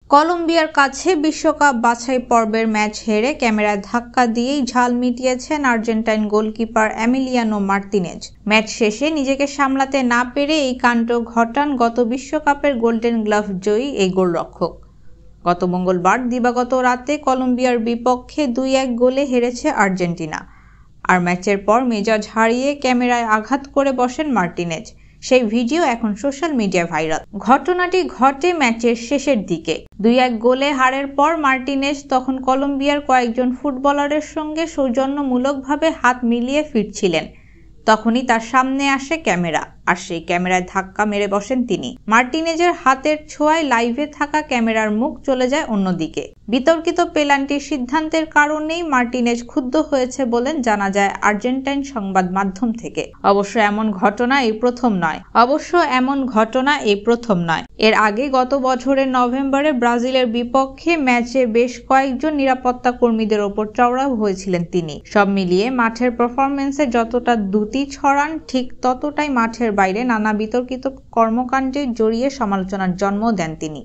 কলম্বিয়ার কাছে বিশ্বকাপ বাছাই পর্বের ম্যাচ হেরে ক্যামেরায় ধাক্কা দিয়েই ঝাল মিটিয়েছেন Argentine goalkeeper Emiliano Martinez. Match শেষে নিজেকে সামলাতে না পেরে এই কাণ্ড ঘটান গত বিশ্বকাপের গোল্ডেন গ্লাভ জয়ী এই গোলরক্ষক। গত মঙ্গলবার দিবাগত রাতে কলম্বিয়ার বিপক্ষে 2-1 গোলে হেরেছে আর্জেন্টিনা। আর ম্যাচের পর মেজাজ হারিয়ে ক্যামেরায় আঘাত করে বসেন মার্তিনেজ। সেই ভিডিও এখন সোশ্যাল মিডিয়ায় ভাইরাল। ঘটনাটি ঘটে ম্যাচের শেষের দিকে। 2-1 গোলে হারের পর মার্তিনেজ তখন কলম্বিয়ার কয়েকজন ফুটবলারের সঙ্গে সৌজন্যমূলকভাবে হাত মিলিয়ে ফিরছিলেন। তখনই তার সামনে আসে ক্যামেরা, আর সেই ক্যামেরায় ধাক্কা মেরে বসেন তিনি। মার্তিনেজের হাতের ছোঁয়ায় লাইভে থাকা ক্যামেরার মুখ চলে যায় অন্যদিকে। বিতর্কিত পেনাল্টির সিদ্ধান্তের কারণেই মার্তিনেজ ক্ষুব্ধ হয়েছে বলে জানা যায় আর্জেন্টাইন সংবাদ মাধ্যম থেকে। অবশ্য এমন ঘটনা এই প্রথম নয়। এর আগে গত বছরের নভেম্বরে ব্রাজিলের বিপক্ষে ম্যাচে বেশ কয়েকজন নিরাপত্তা কর্মীদের ওপর চড়াও হয়েছিলেন তিনি। সব মিলিয়ে মাঠের পারফরম্যান্সে যতটা দ্যুতি ছড়ান, ঠিক ততটাই মাঠের বাইরে নানা বিতর্কিত কর্মকাণ্ডে জড়িয়ে সমালোচনার জন্ম দেন তিনি।